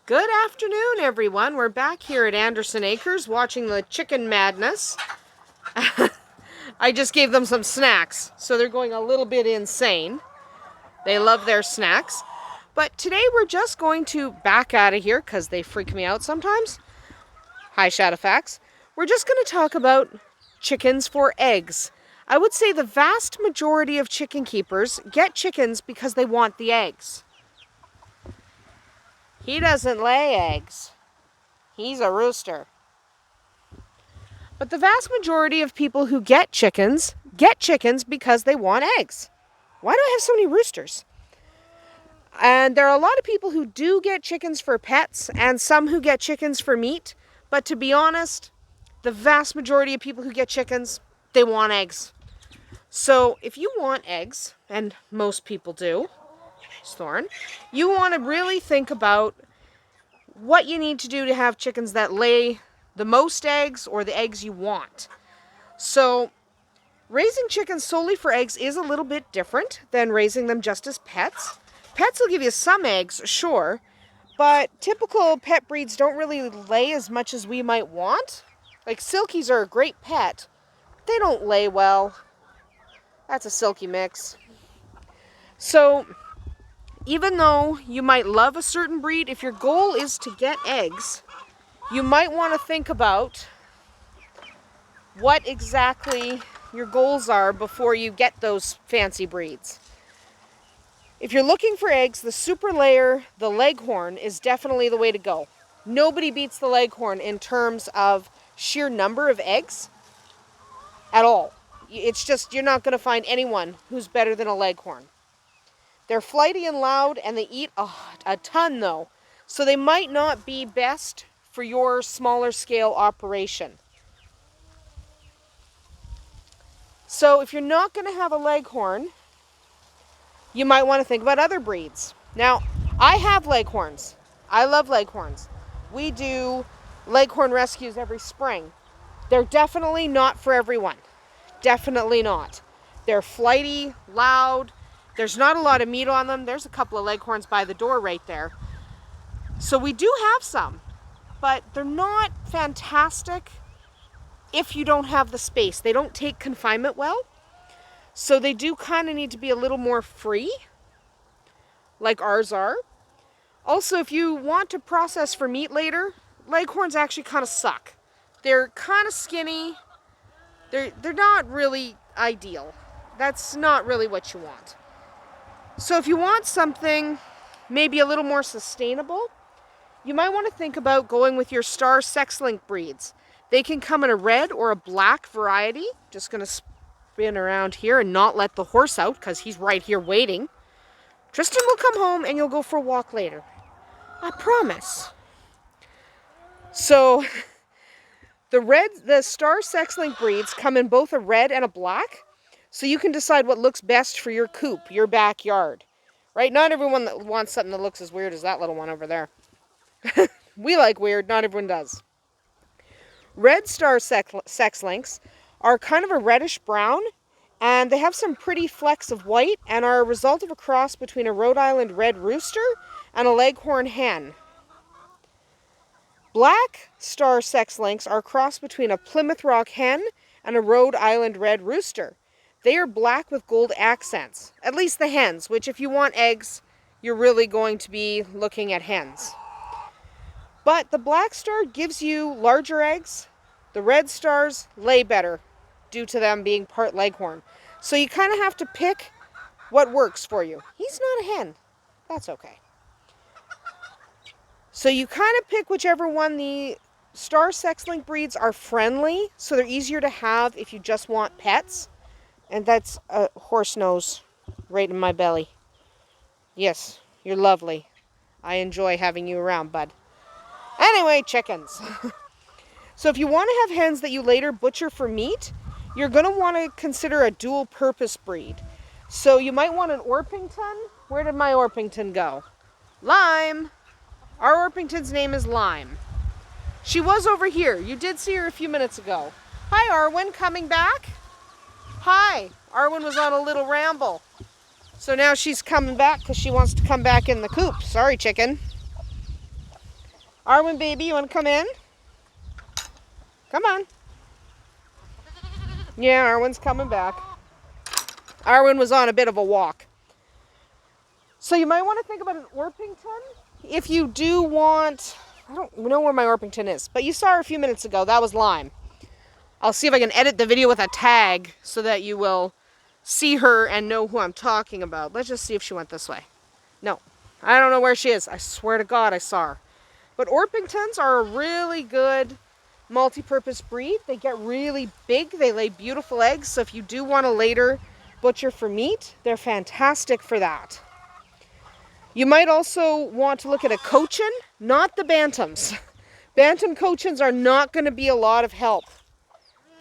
Good afternoon, everyone. We're back here at Andersen Acres watching the chicken madness. I just gave them some snacks, so they're going a little bit insane. They love their snacks. But today we're just going to back out of here because they freak me out sometimes. Hi, Shadowfax. We're just going to talk about chickens for eggs. I would say the vast majority of chicken keepers get chickens because they want the eggs. He doesn't lay eggs. He's a rooster. But the vast majority of people who get chickens because they want eggs. Why do I have so many roosters? And there are a lot of people who do get chickens for pets and some who get chickens for meat. But to be honest, the vast majority of people who get chickens, they want eggs. So if you want eggs, and most people do, Thorn, you want to really think about what you need to do to have chickens that lay the most eggs or the eggs you want. So raising chickens solely for eggs is a little bit different than raising them just as pets. Pets will give you some eggs, sure, but typical pet breeds don't really lay as much as we might want. Like Silkies are a great pet. They don't lay well. That's a Silky mix. So even though you might love a certain breed, if your goal is to get eggs, you might want to think about what exactly your goals are before you get those fancy breeds. If you're looking for eggs, the super layer, the Leghorn, is definitely the way to go. Nobody beats the Leghorn in terms of sheer number of eggs at all. It's just, you're not going to find anyone who's better than a Leghorn. They're flighty and loud, and they eat a ton, though. So they might not be best for your smaller scale operation. So if you're not going to have a Leghorn, you might want to think about other breeds. Now, I have Leghorns. I love Leghorns. We do Leghorn rescues every spring. They're definitely not for everyone. Definitely not. They're flighty, loud. There's not a lot of meat on them. There's a couple of Leghorns by the door right there. So we do have some, but they're not fantastic if you don't have the space. They don't take confinement well. So they do kind of need to be a little more free, like ours are. Also, if you want to process for meat later, Leghorns actually kind of suck. They're kind of skinny. They're not really ideal. That's not really what you want. So if you want something maybe a little more sustainable, you might want to think about going with your star sex-link breeds. They can come in a red or a black variety. Just going to spin around here and not let the horse out because he's right here waiting. Tristan will come home and you'll go for a walk later. I promise. So the star sex-link breeds come in both a red and a black. So you can decide what looks best for your coop, your backyard. Right? Not everyone that wants something that looks as weird as that little one over there. We like weird, not everyone does. Red star sex links are kind of a reddish brown, and they have some pretty flecks of white and are a result of a cross between a Rhode Island Red rooster and a Leghorn hen. Black star sex links are a cross between a Plymouth Rock hen and a Rhode Island Red rooster. They are black with gold accents, at least the hens, which if you want eggs, you're really going to be looking at hens. But the black star gives you larger eggs. The red stars lay better due to them being part Leghorn. So you kind of have to pick what works for you. He's not a hen. That's okay. So you kind of pick whichever one. The star sex-link breeds are friendly, so they're easier to have if you just want pets. And that's a horse nose right in my belly. Yes, you're lovely. I enjoy having you around, bud. Anyway, chickens. So if you want to have hens that you later butcher for meat, you're going to want to consider a dual-purpose breed. So you might want an Orpington. Where did my Orpington go? Lime. Our Orpington's name is Lime. She was over here. You did see her a few minutes ago. Hi, Arwen. Coming back? Hi, Arwen was on a little ramble. So now she's coming back because she wants to come back in the coop. Sorry, chicken. Arwen, baby, you want to come in? Come on. Yeah, Arwen's coming back. Arwen was on a bit of a walk. So you might want to think about an Orpington. If you do want, I don't know where my Orpington is, but you saw her a few minutes ago. That was Lime. I'll see if I can edit the video with a tag so that you will see her and know who I'm talking about. Let's just see if she went this way. No, I don't know where she is. I swear to God I saw her. But Orpingtons are a really good multi-purpose breed. They get really big. They lay beautiful eggs. So if you do want to later butcher for meat, they're fantastic for that. You might also want to look at a Cochin, not the Bantams. Bantam Cochins are not going to be a lot of help.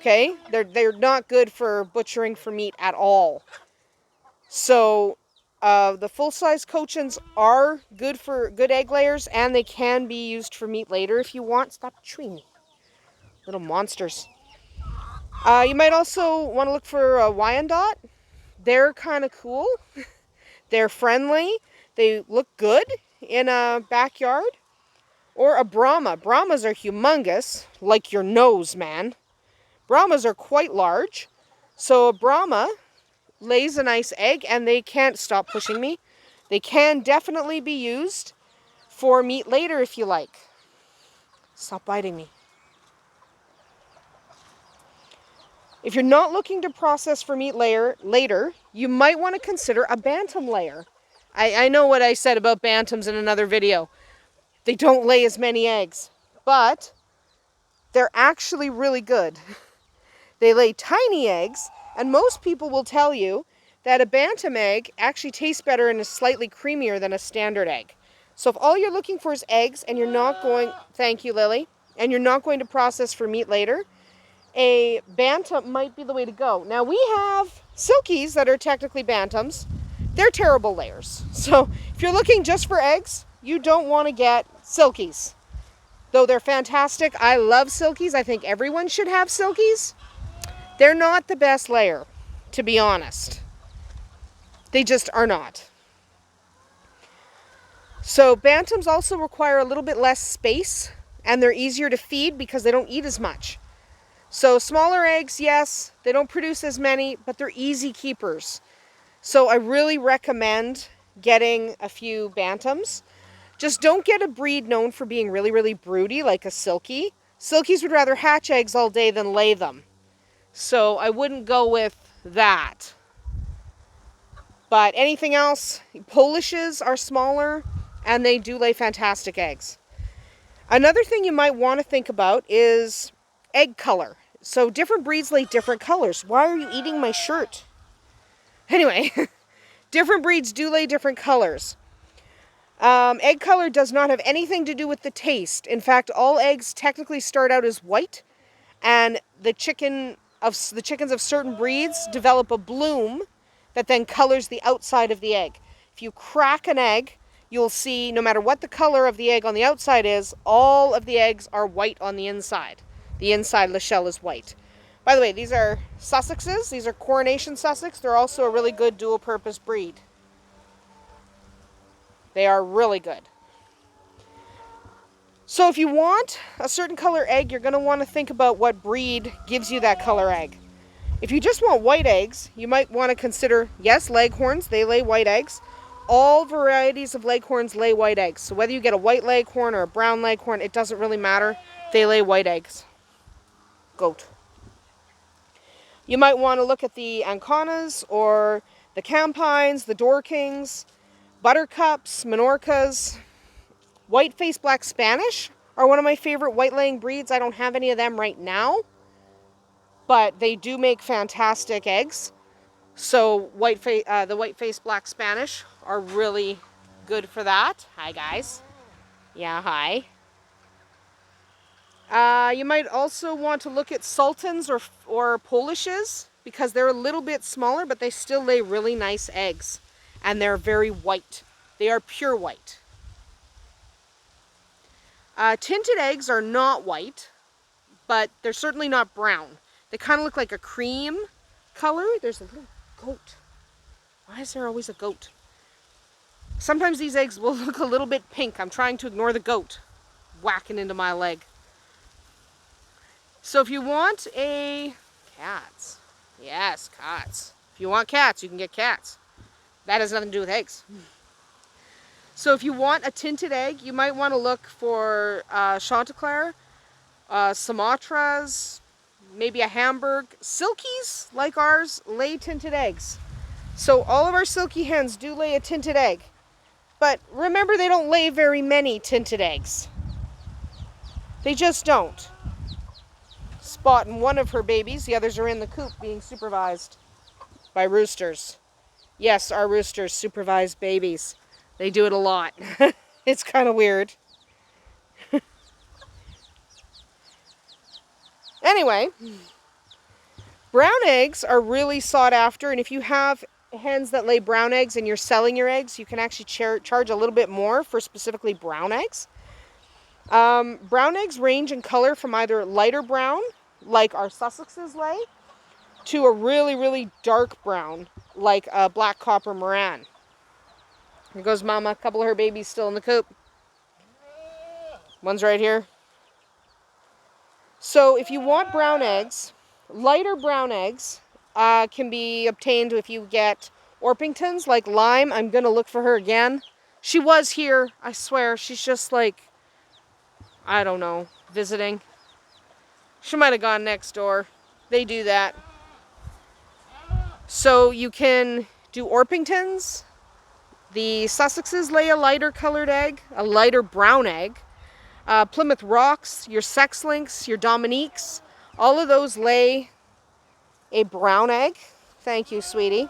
Okay? They're not good for butchering for meat at all. So the full-size Cochins are good for good egg layers, and they can be used for meat later if you want. Stop chewing me. Little monsters. You might also want to look for a Wyandotte. They're kind of cool. They're friendly. They look good in a backyard. Or a Brahma. Brahmas are humongous, like your nose, man. Brahmas are quite large. So a Brahma lays a nice egg, and they can't stop pushing me. They can definitely be used for meat later if you like. Stop biting me. If you're not looking to process for meat later, you might want to consider a Bantam layer. I know what I said about Bantams in another video. They don't lay as many eggs, but they're actually really good. They lay tiny eggs, and most people will tell you that a Bantam egg actually tastes better and is slightly creamier than a standard egg. So if all you're looking for is eggs and you're not going, thank you, Lily, and you're not going to process for meat later, a Bantam might be the way to go. Now we have Silkies that are technically Bantams. They're terrible layers. So if you're looking just for eggs, you don't want to get Silkies. Though they're fantastic. I love Silkies. I think everyone should have Silkies. They're not the best layer, to be honest. They just are not. So Bantams also require a little bit less space, and they're easier to feed because they don't eat as much. So smaller eggs, yes, they don't produce as many, but they're easy keepers. So I really recommend getting a few Bantams. Just don't get a breed known for being really, really broody like a Silkie. Silkies would rather hatch eggs all day than lay them. So I wouldn't go with that. But anything else, Polishes are smaller and they do lay fantastic eggs. Another thing you might want to think about is egg color. So different breeds lay different colors. Why are you eating my shirt? Anyway, different breeds do lay different colors. Egg color does not have anything to do with the taste. In fact, all eggs technically start out as white, and the chickens of certain breeds develop a bloom that then colors the outside of the egg. If you crack an egg, you'll see no matter what the color of the egg on the outside is, all of the eggs are white on the inside. The inside of the shell is white. By the way, these are Sussexes. These are Coronation Sussex. They're also a really good dual-purpose breed. They are really good. So if you want a certain color egg, you're going to want to think about what breed gives you that color egg. If you just want white eggs, you might want to consider, yes, Leghorns. They lay white eggs. All varieties of Leghorns lay white eggs. So whether you get a white Leghorn or a brown Leghorn, it doesn't really matter. They lay white eggs. Goat. You might want to look at the Ancanas or the Campines, the Dorkings, Buttercups, Minorcas. White-faced black Spanish are one of my favorite white-laying breeds. I don't have any of them right now, but they do make fantastic eggs. So the white-faced black Spanish are really good for that. Hi, guys. Yeah, hi. You might also want to look at Sultans or Polishes because they're a little bit smaller, but they still lay really nice eggs. And they're very white. They are pure white. Tinted eggs are not white, but they're certainly not brown. They kind of look like a cream color. There's a little goat. Why is there always a goat? Sometimes these eggs will look a little bit pink. I'm trying to ignore the goat. whacking into my leg. So if you want cats, yes, cats. If you want cats, you can get cats. That has nothing to do with eggs. So if you want a tinted egg, you might want to look for Chanticleer, Sumatras, maybe a Hamburg. Silkies, like ours, lay tinted eggs. So all of our silky hens do lay a tinted egg. But remember, they don't lay very many tinted eggs. They just don't. Spot and one of her babies, the others are in the coop being supervised by roosters. Yes, our roosters supervise babies. They do it a lot. It's kind of weird. Anyway, brown eggs are really sought after, and if you have hens that lay brown eggs and you're selling your eggs, you can actually charge a little bit more for specifically brown eggs. Brown eggs range in color from either lighter brown, like our Sussexes lay, to a really, really dark brown, like a black copper Moran. Here goes Mama. A couple of her babies still in the coop. One's right here. So if you want brown eggs, lighter brown eggs can be obtained if you get Orpingtons, like Lime. I'm going to look for her again. She was here, I swear. She's just like, I don't know, visiting. She might have gone next door. They do that. So you can do Orpingtons. The Sussexes lay a lighter colored egg, a lighter brown egg. Plymouth Rocks, your Sex Links, your Dominiques, all of those lay a brown egg. Thank you, sweetie.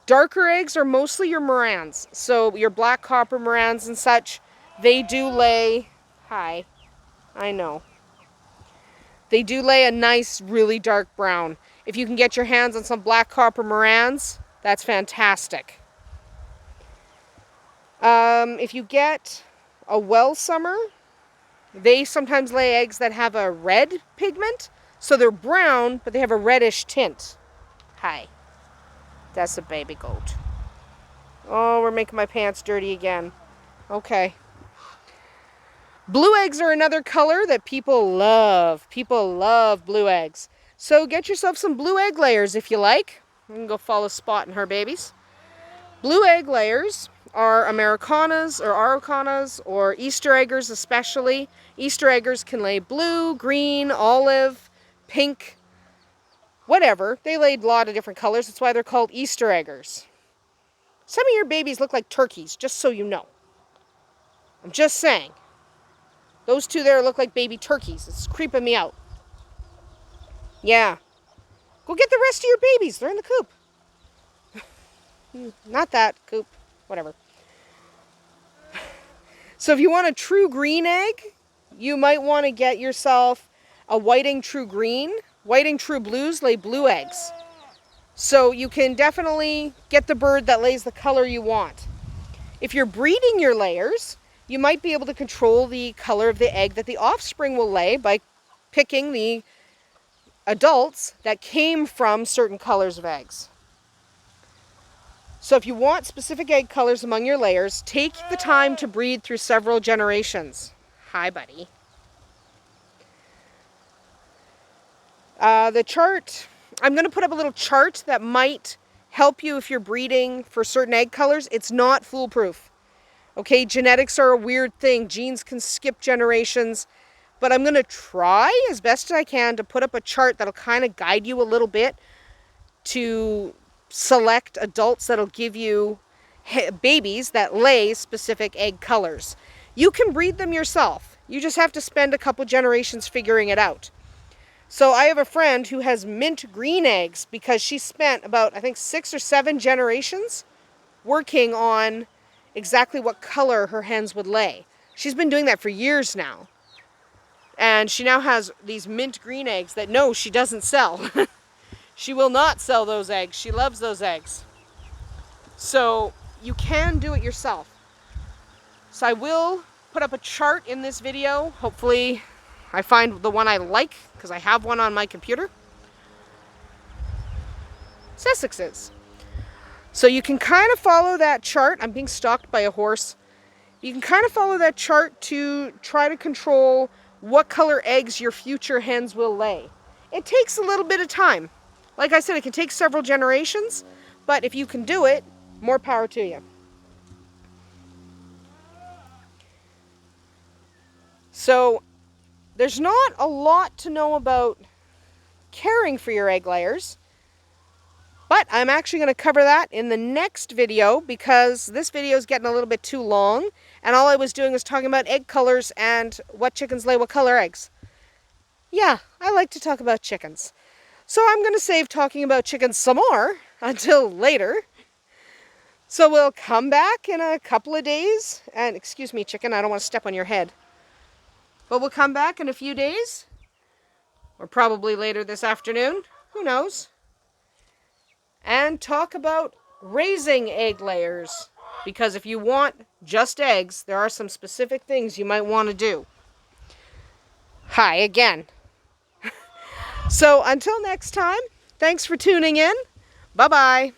Darker eggs are mostly your Morans. So your black copper Morans and such, they do lay, hi, I know. They do lay a nice, really dark brown. If you can get your hands on some black copper Morans, that's fantastic. If you get a well summer, they sometimes lay eggs that have a red pigment. So they're brown, but they have a reddish tint. Hi. That's a baby goat. Oh, we're making my pants dirty again. Okay. Blue eggs are another color that people love. People love blue eggs. So get yourself some blue egg layers if you like. You can go follow Spot and her babies. Blue egg layers are Americanas or Araucanas or Easter eggers especially. Easter eggers can lay blue, green, olive, pink, whatever. They lay a lot of different colors. That's why they're called Easter eggers. Some of your babies look like turkeys, just so you know. I'm just saying. Those two there look like baby turkeys. It's creeping me out. Yeah. Go get the rest of your babies. They're in the coop. Not that coop. Whatever. So if you want a true green egg, you might want to get yourself a whiting true green. Whiting true blues lay blue eggs. So you can definitely get the bird that lays the color you want. If you're breeding your layers, you might be able to control the color of the egg that the offspring will lay by picking the adults that came from certain colors of eggs. So if you want specific egg colors among your layers, take the time to breed through several generations. Hi, buddy. The chart, I'm going to put up a little chart that might help you if you're breeding for certain egg colors. It's not foolproof. Okay, genetics are a weird thing. Genes can skip generations. But I'm going to try as best as I can to put up a chart that'll kind of guide you a little bit to select adults that'll give you babies that lay specific egg colors. You can breed them yourself. You just have to spend a couple generations figuring it out. So I have a friend who has mint green eggs because she spent about, I think, 6 or 7 generations working on exactly what color her hens would lay. She's been doing that for years now. And she now has these mint green eggs that, no, she doesn't sell. She will not sell those eggs. She loves those eggs. So you can do it yourself. So I will put up a chart in this video. Hopefully I find the one I like, because I have one on my computer. Sussexes. So you can kind of follow that chart. I'm being stalked by a horse. You can kind of follow that chart to try to control what color eggs your future hens will lay. It takes a little bit of time. Like I said, it can take several generations, but if you can do it, more power to you. So there's not a lot to know about caring for your egg layers, but I'm actually going to cover that in the next video because this video is getting a little bit too long, and all I was doing was talking about egg colors and what chickens lay what color eggs. Yeah, I like to talk about chickens. So I'm going to save talking about chickens some more until later. So we'll come back in a couple of days, and excuse me, chicken, I don't want to step on your head. But we'll come back in a few days, or probably later this afternoon, who knows, and talk about raising egg layers. Because if you want just eggs, there are some specific things you might want to do. Hi again. So until next time, thanks for tuning in. Bye-bye.